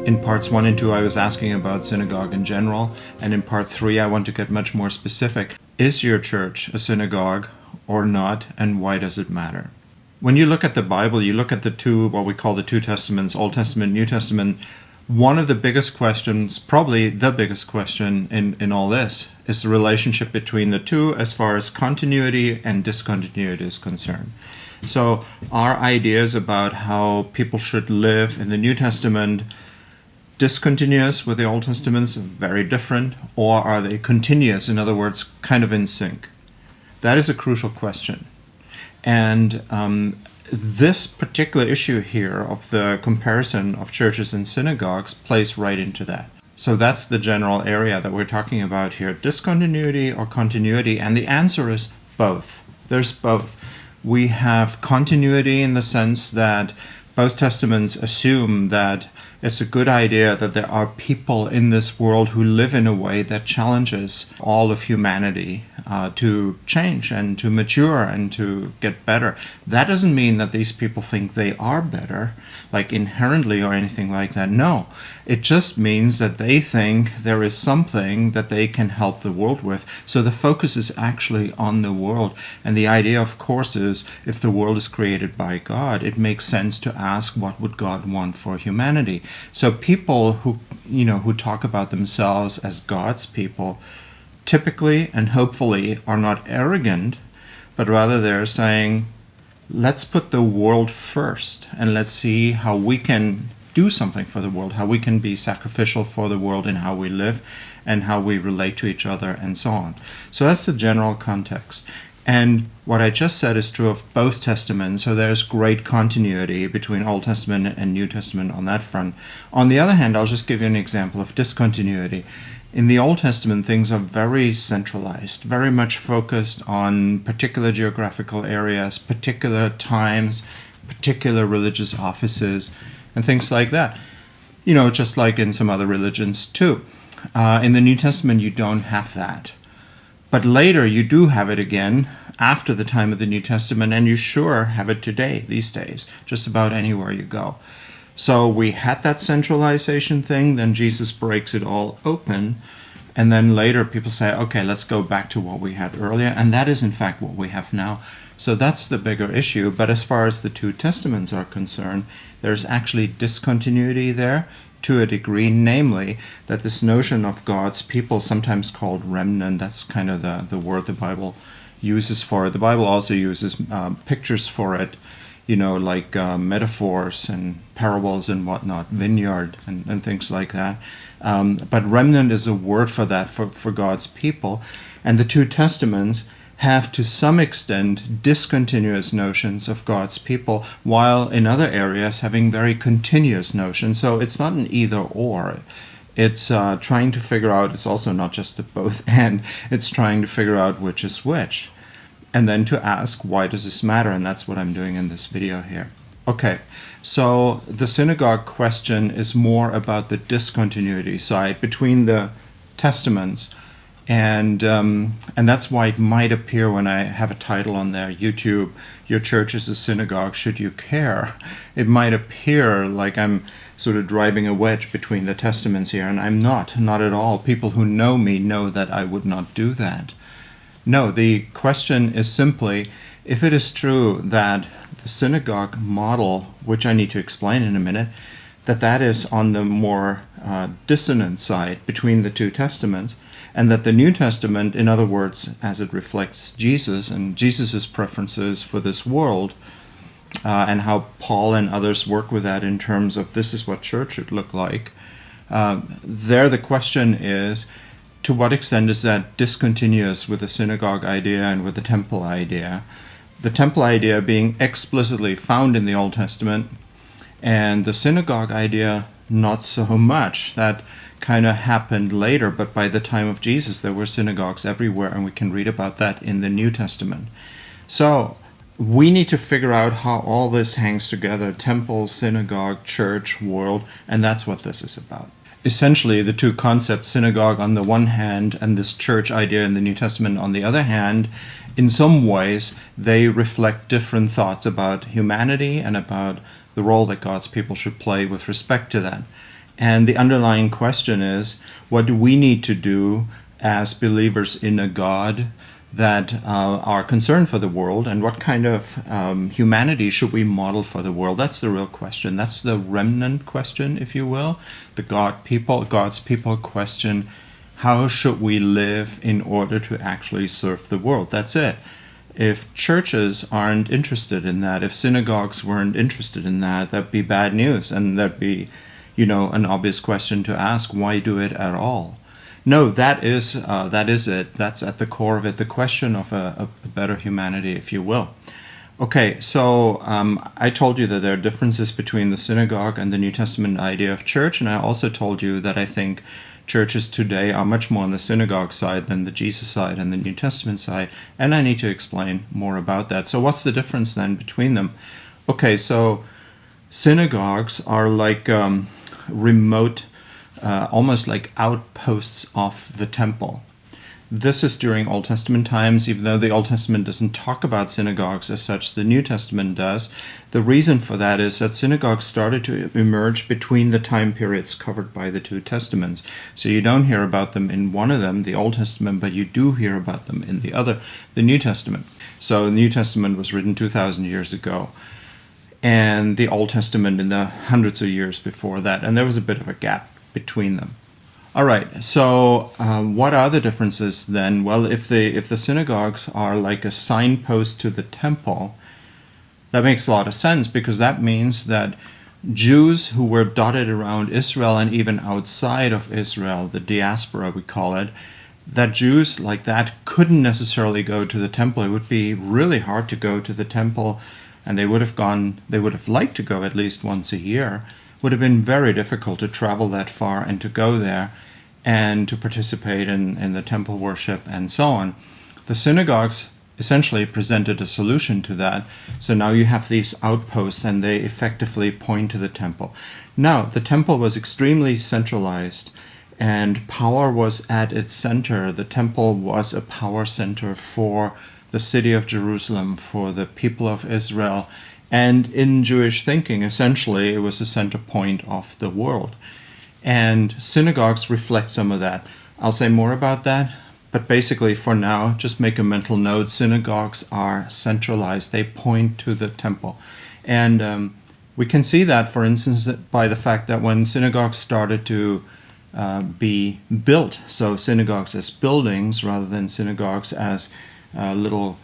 In parts 1 and 2, I was asking about synagogue in general, and in part 3, I want to get much more specific. Is your church a synagogue or not, and why does it matter? When you look at the Bible, you look at the two, what we call the two testaments, Old Testament, New Testament. One of the biggest questions, probably the biggest question in all this, is the relationship between the two as far as continuity and discontinuity is concerned. So our ideas about how people should live in the New Testament discontinuous with the Old Testament, very different, or are they continuous, in other words, kind of in sync? That is a crucial question. And this particular issue here of the comparison of churches and synagogues plays right into that. So that's the general area that we're talking about here, discontinuity or continuity, and the answer is both. There's both. We have continuity in the sense that both testaments assume that it's a good idea that there are people in this world who live in a way that challenges all of humanity to change and to mature and to get better. That doesn't mean that these people think they are better, like inherently or anything like that. No, it just means that they think there is something that they can help the world with. So the focus is actually on the world. And the idea, of course, is if the world is created by God, it makes sense to ask what would God want for humanity. So people who talk about themselves as God's people typically and hopefully are not arrogant, but rather they're saying, let's put the world first and let's see how we can do something for the world, how we can be sacrificial for the world in how we live and how we relate to each other and so on. So that's the general context. And what I just said is true of both testaments, so there's great continuity between Old Testament and New Testament on that front. On the other hand, I'll just give you an example of discontinuity. In the Old Testament, things are very centralized, very much focused on particular geographical areas, particular times, particular religious offices, and things like that. Just like in some other religions too. In the New Testament, you don't have that. But later you do have it again after the time of the New Testament, and you sure have it today, these days, just about anywhere you go. So we had that centralization thing, then Jesus breaks it all open, and then later people say, okay, let's go back to what we had earlier, and that is in fact what we have now. So that's the bigger issue, but as far as the two testaments are concerned, there's actually discontinuity there, to a degree, namely that this notion of God's people, sometimes called remnant, that's kind of the word the Bible uses for it. The Bible also uses pictures for it, like metaphors and parables and whatnot, vineyard and things like that. But remnant is a word for that, for God's people. And the two testaments have to some extent discontinuous notions of God's people, while in other areas having very continuous notions. So it's not an either or. It's trying to figure out, it's also not just a both and, it's trying to figure out which is which. And then to ask, why does this matter? And that's what I'm doing in this video here. Okay, so the synagogue question is more about the discontinuity side between the testaments. And that's why it might appear when I have a title on there, YouTube, your church is a synagogue, should you care? It might appear like I'm sort of driving a wedge between the testaments here, and I'm not at all. People who know me know that I would not do that. No, the question is simply, if it is true that the synagogue model, which I need to explain in a minute, that is on the more dissonant side between the two testaments, and that the New Testament, in other words, as it reflects Jesus and Jesus's preferences for this world, and how Paul and others work with that in terms of this is what church should look like, there the question is, to what extent is that discontinuous with the synagogue idea and with the temple idea? The temple idea being explicitly found in the Old Testament, and the synagogue idea not so much. That kind of happened later, but by the time of Jesus there were synagogues everywhere, and we can read about that in the New Testament. So we need to figure out how all this hangs together, temple, synagogue, church, world, and that's what this is about. Essentially, the two concepts, synagogue on the one hand and this church idea in the New Testament on the other hand, in some ways they reflect different thoughts about humanity and about the role that God's people should play with respect to that. And the underlying question is, what do we need to do as believers in a God that are concerned for the world, and what kind of humanity should we model for the world? That's the real question. That's the remnant question, if you will, the God's people question. How should we live in order to actually serve the world? That's it. If churches aren't interested in that, if synagogues weren't interested in that, that'd be bad news, and that'd be, an obvious question to ask. Why do it at all? No, that is it. That's at the core of it, the question of a better humanity, if you will. Okay, so I told you that there are differences between the synagogue and the New Testament idea of church, and I also told you that I think churches today are much more on the synagogue side than the Jesus side and the New Testament side, and I need to explain more about that. So what's the difference then between them? Okay, so synagogues are like remote, almost like outposts of the temple. This is during Old Testament times, even though the Old Testament doesn't talk about synagogues as such, the New Testament does. The reason for that is that synagogues started to emerge between the time periods covered by the two testaments. So you don't hear about them in one of them, the Old Testament, but you do hear about them in the other, the New Testament. So the New Testament was written 2,000 years ago, and the Old Testament in the hundreds of years before that, and there was a bit of a gap between them. All right, so what are the differences then? Well, if the synagogues are like a signpost to the temple, that makes a lot of sense, because that means that Jews who were dotted around Israel and even outside of Israel, the diaspora we call it, that Jews like that couldn't necessarily go to the temple. It would be really hard to go to the temple, and they would have liked to go at least once a year. It would have been very difficult to travel that far and to go there and to participate in the temple worship and so on. The synagogues essentially presented a solution to that. So now you have these outposts, and they effectively point to the temple. Now, the temple was extremely centralized, and power was at its center. The temple was a power center for the city of Jerusalem, for the people of Israel, and in Jewish thinking, essentially, it was the center point of the world. And synagogues reflect some of that. I'll say more about that, but basically for now, just make a mental note. Synagogues are centralized. They point to the temple. And we can see that, for instance, by the fact that when synagogues started to be built, so synagogues as buildings rather than synagogues as little,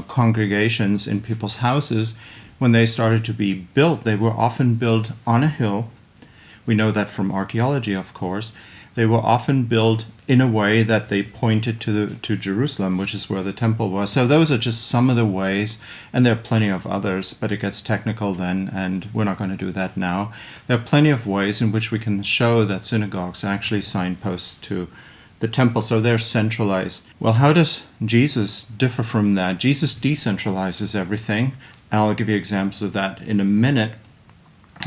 congregations in people's houses, when they started to be built, they were often built on a hill. We know that from archaeology, of course. They were often built in a way that they pointed to Jerusalem, which is where the temple was. So those are just some of the ways, and there are plenty of others, but it gets technical then, and we're not going to do that now. There are plenty of ways in which we can show that synagogues are actually signposts to the temple, so they're centralized. Well, how does Jesus differ from that? Jesus decentralizes everything. I'll give you examples of that in a minute.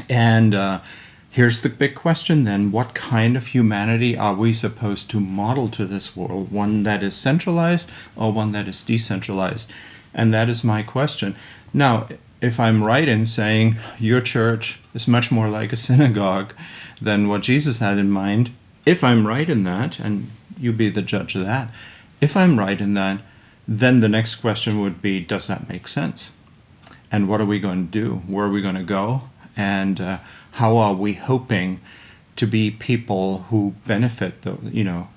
And here's the big question then. What kind of humanity are we supposed to model to this world? One that is centralized or one that is decentralized? And that is my question. Now, if I'm right in saying your church is much more like a synagogue than what Jesus had in mind, if I'm right in that, and you be the judge of that, if I'm right in that, then the next question would be, does that make sense? And what are we going to do? Where are we going to go? And how are we hoping to be people who benefit the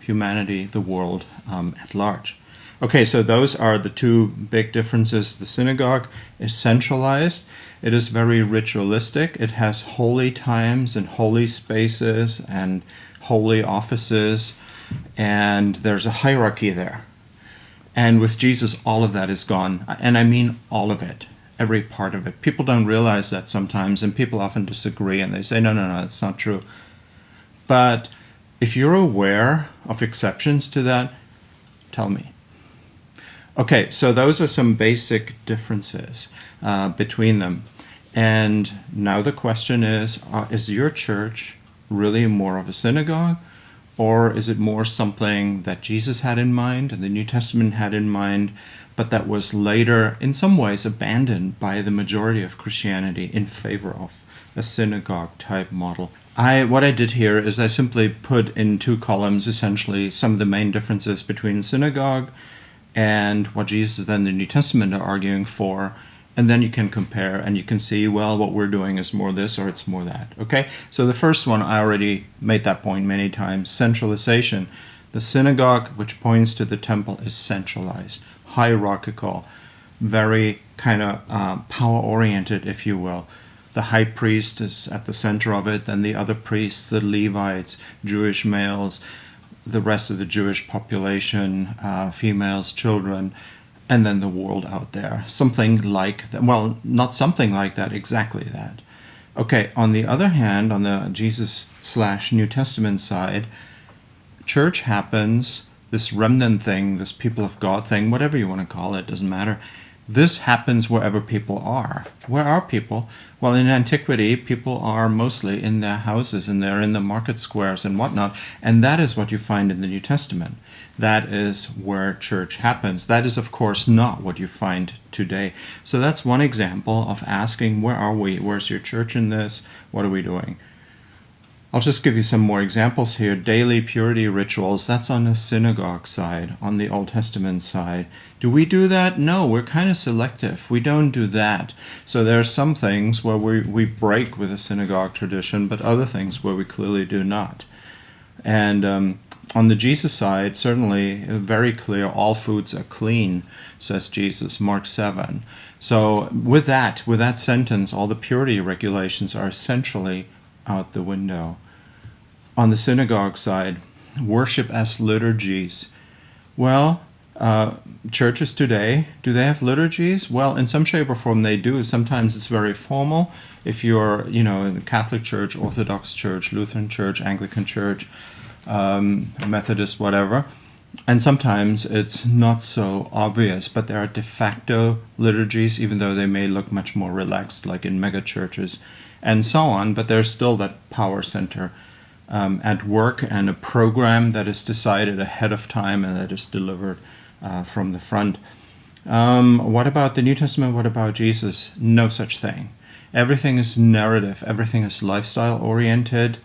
humanity, the world at large? Okay, so those are the two big differences. The synagogue is centralized. It is very ritualistic. It has holy times and holy spaces and holy offices, and there's a hierarchy there. And with Jesus, all of that is gone. And I mean all of it. Every part of it. People don't realize that sometimes, and people often disagree, and they say, no, it's not true. But if you're aware of exceptions to that, tell me. Okay, so those are some basic differences between them. And now the question is your church really more of a synagogue, or is it more something that Jesus had in mind and the New Testament had in mind, but that was later, in some ways, abandoned by the majority of Christianity in favor of a synagogue-type model? What I did here is I simply put in 2 columns essentially some of the main differences between synagogue and what Jesus and the New Testament are arguing for, and then you can compare and you can see, well, what we're doing is more this or it's more that. Okay, so the first one, I already made that point many times, centralization. The synagogue, which points to the temple, is centralized, hierarchical, very kind of power-oriented, if you will. The high priest is at the center of it, then the other priests, the Levites, Jewish males, the rest of the Jewish population, females, children, and then the world out there. Something like that. Well, not something like that, exactly that. Okay, on the other hand, on the Jesus/New Testament side, church happens, this remnant thing, this people of God thing, whatever you want to call it, doesn't matter. This happens wherever people are. Where are people? Well, in antiquity, people are mostly in their houses, and they're in the market squares and whatnot, and that is what you find in the New Testament. That is where church happens. That is, of course, not what you find today. So that's one example of asking, where are we? Where's your church in this? What are we doing? I'll just give you some more examples here. Daily purity rituals, that's on the synagogue side, on the Old Testament side. Do we do that? No, we're kind of selective. We don't do that. So there are some things where we break with the synagogue tradition, but other things where we clearly do not. And on the Jesus side, certainly very clear, all foods are clean, says Jesus, Mark 7. So with that sentence, all the purity regulations are essentially out the window. On the synagogue side, worship as liturgies. Well, churches today, do they have liturgies? Well, in some shape or form they do. Sometimes it's very formal. If you're, in the Catholic Church, Orthodox Church, Lutheran Church, Anglican Church, Methodist, whatever. And sometimes it's not so obvious, but there are de facto liturgies, even though they may look much more relaxed, like in mega churches and so on, but there's still that power center at work and a program that is decided ahead of time and that is delivered from the front. What about the New Testament? What about Jesus? No such thing. Everything is narrative. Everything is lifestyle oriented.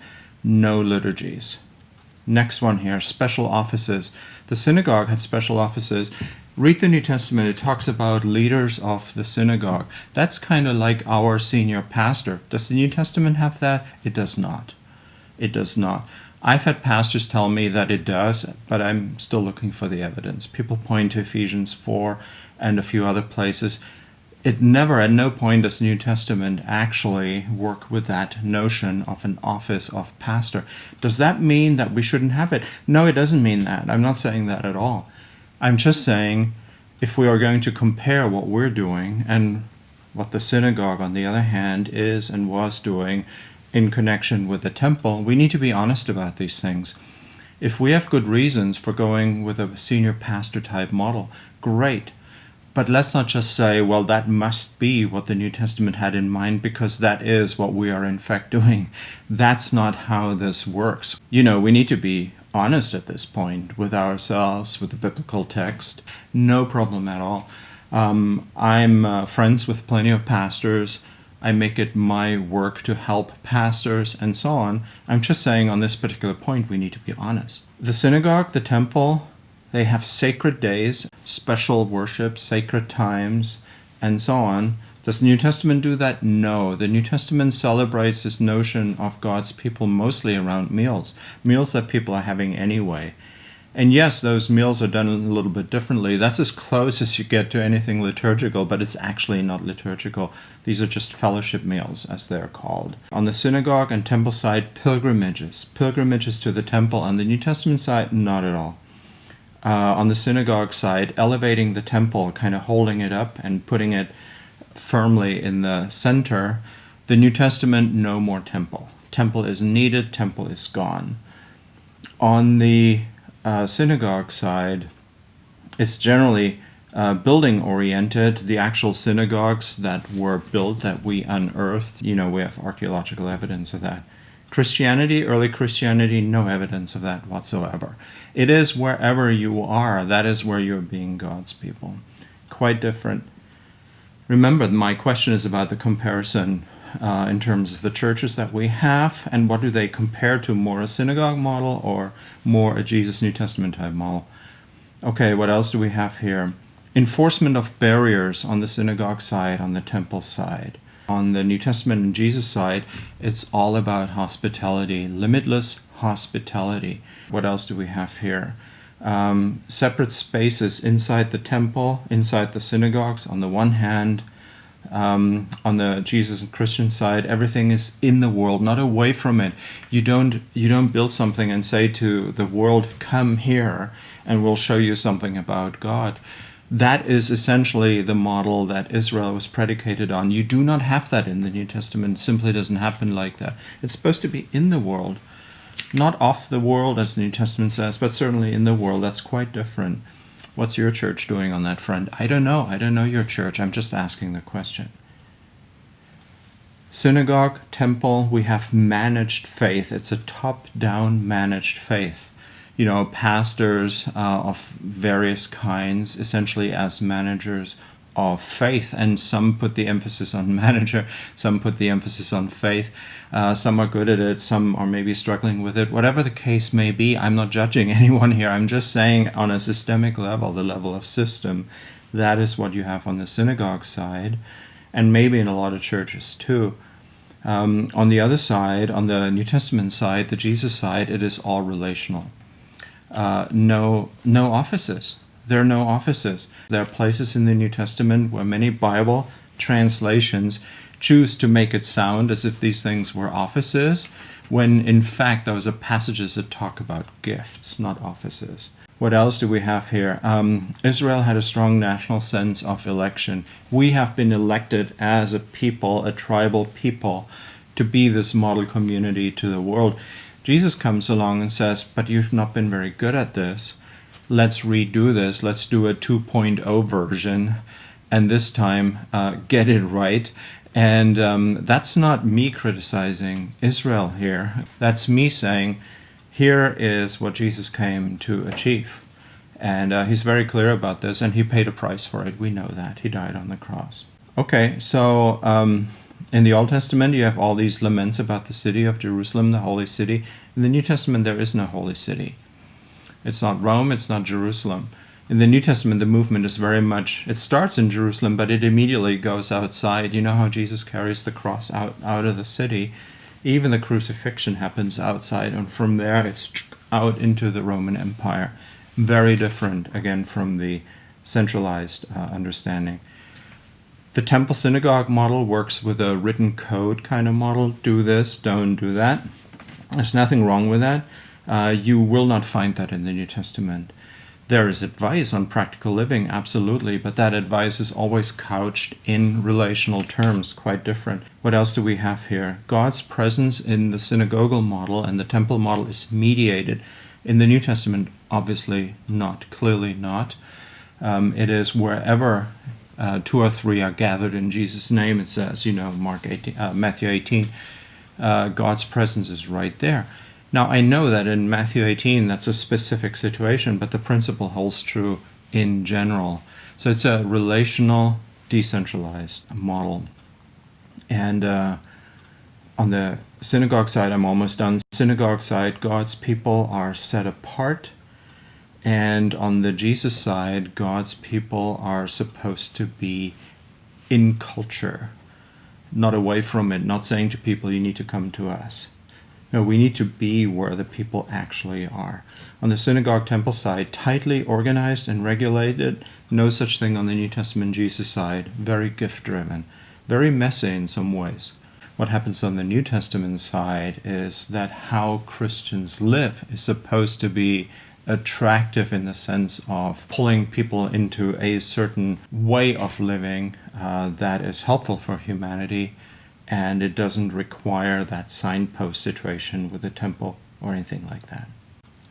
No liturgies. Next one here, special offices. The synagogue had special offices. Read the New Testament, it talks about leaders of the synagogue. That's kind of like our senior pastor. Does the New Testament have that? It does not. It does not. I've had pastors tell me that it does, but I'm still looking for the evidence. People point to Ephesians 4 and a few other places. It never, at no point does the New Testament actually work with that notion of an office of pastor. Does that mean that we shouldn't have it? No, it doesn't mean that. I'm not saying that at all. I'm just saying, if we are going to compare what we're doing and what the synagogue, on the other hand, is and was doing in connection with the temple, we need to be honest about these things. If we have good reasons for going with a senior pastor type model, great. But let's not just say, well, that must be what the New Testament had in mind, because that is what we are in fact doing. That's not how this works. We need to be honest at this point with ourselves, with the biblical text. No problem at all. I'm friends with plenty of pastors. I make it my work to help pastors and so on. I'm just saying on this particular point, we need to be honest. The synagogue, the temple, they have sacred days, special worship, sacred times, and so on. Does the New Testament do that? No. The New Testament celebrates this notion of God's people mostly around meals that people are having anyway. And yes, those meals are done a little bit differently. That's as close as you get to anything liturgical, but it's actually not liturgical. These are just fellowship meals, as they're called. On the synagogue and temple side, pilgrimages to the temple. On the New Testament side, not at all. On the synagogue side, elevating the temple, kind of holding it up and putting it firmly in the center. The New Testament, no more temple. Temple is needed, temple is gone. On the synagogue side, it's generally building oriented. The actual synagogues that were built, that we unearthed, we have archaeological evidence of that. Christianity, early Christianity, no evidence of that whatsoever. It is wherever you are, that is where you're being God's people. Quite different. Remember, my question is about the comparison in terms of the churches that we have, and what do they compare to, more a synagogue model or more a Jesus New Testament type model? Okay, what else do we have here? Enforcement of barriers on the synagogue side, on the temple side. On the New Testament and Jesus side, it's all about hospitality, limitless hospitality. What else do we have here? Separate spaces inside the temple, inside the synagogues on the one hand. On the Jesus and Christian side, everything is in the world, not away from it. You don't build something and say to the world, come here and we'll show you something about God. That is essentially the model that Israel was predicated on. You do not have that in the New Testament. It simply doesn't happen like that. It's supposed to be in the world, not off the world, as the New Testament says, but certainly in the world. That's quite different. What's your church doing on that front? I don't know. I don't know your church. I'm just asking the question. Synagogue, temple, we have managed faith. It's a top-down managed faith. Pastors of various kinds, essentially as managers of faith. And some put the emphasis on manager, some put the emphasis on faith. Some are good at it, some are maybe struggling with it. Whatever the case may be, I'm not judging anyone here. I'm just saying on a systemic level, the level of system, that is what you have on the synagogue side, and maybe in a lot of churches too. On the other side, on the New Testament side, the Jesus side, it is all relational. No offices. There are no offices. There are places in the New Testament where many Bible translations choose to make it sound as if these things were offices, when in fact those are passages that talk about gifts, not offices. What else do we have here? Israel had a strong national sense of election. We have been elected as a people, a tribal people, to be this model community to the world. Jesus comes along and says, but you've not been very good at this. Let's redo this. Let's do a 2.0 version, and this time get it right. And that's not me criticizing Israel here. That's me saying, here is what Jesus came to achieve. And he's very clear about this, and he paid a price for it. We know that. He died on the cross. Okay, so in the Old Testament, you have all these laments about the city of Jerusalem, the holy city. In the New Testament, there is no holy city. It's not Rome, it's not Jerusalem. In the New Testament, the movement is very much, it starts in Jerusalem, but it immediately goes outside. You know how Jesus carries the cross out of the city. Even the crucifixion happens outside, and from there it's out into the Roman Empire. Very different, again, from the centralized understanding. The temple synagogue model works with a written code kind of model. Do this, don't do that. There's nothing wrong with that. You will not find that in the New Testament. There is advice on practical living, absolutely, but that advice is always couched in relational terms, quite different. What else do we have here? God's presence in the synagogal model and the temple model is mediated. In the New Testament, obviously not, clearly not. It is wherever 2 or 3 are gathered in Jesus' name, it says, Matthew 18, God's presence is right there. Now, I know that in Matthew 18, that's a specific situation, but the principle holds true in general. So it's a relational, decentralized model. And on the synagogue side, I'm almost done. Synagogue side, God's people are set apart. And on the Jesus side, God's people are supposed to be in culture, not away from it, not saying to people, you need to come to us. No, we need to be where the people actually are. On the synagogue temple side, tightly organized and regulated. No such thing on the New Testament Jesus side. Very gift-driven. Very messy in some ways. What happens on the New Testament side is that how Christians live is supposed to be attractive in the sense of pulling people into a certain way of living that is helpful for humanity. And it doesn't require that signpost situation with the temple or anything like that.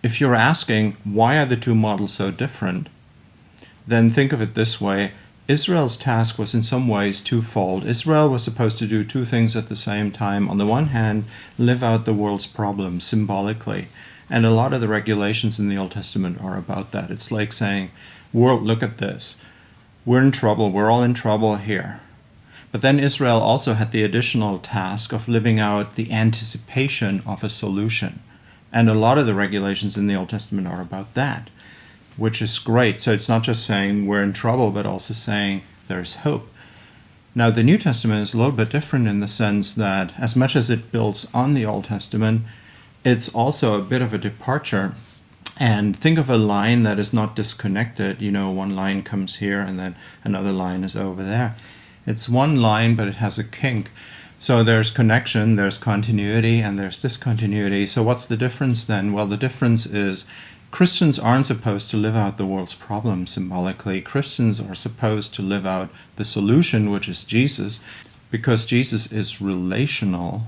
If you're asking, why are the two models so different? Then think of it this way. Israel's task was in some ways twofold. Israel was supposed to do 2 things at the same time. On the one hand, live out the world's problems symbolically. And a lot of the regulations in the Old Testament are about that. It's like saying, world, look at this. We're in trouble. We're all in trouble here. But then Israel also had the additional task of living out the anticipation of a solution. And a lot of the regulations in the Old Testament are about that, which is great. So it's not just saying we're in trouble, but also saying there's hope. Now, the New Testament is a little bit different in the sense that as much as it builds on the Old Testament, it's also a bit of a departure. And think of a line that is not disconnected. You know, one line comes here and then another line is over there. It's one line, but it has a kink. So there's connection, there's continuity, and there's discontinuity. So what's the difference then? Well, the difference is Christians aren't supposed to live out the world's problems symbolically. Christians are supposed to live out the solution, which is Jesus, because Jesus is relational,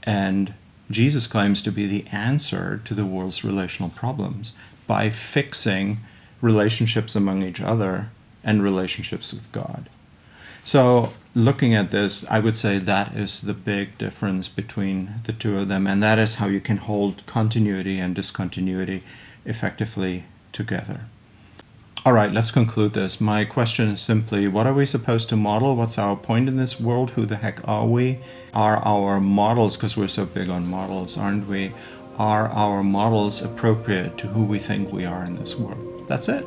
and Jesus claims to be the answer to the world's relational problems by fixing relationships among each other and relationships with God. So looking at this, I would say that is the big difference between the two of them, and that is how you can hold continuity and discontinuity effectively together. All right, let's conclude this. My question is simply, what are we supposed to model? What's our point in this world? Who the heck are we? Are our models, because we're so big on models, aren't we? Are our models appropriate to who we think we are in this world? That's it.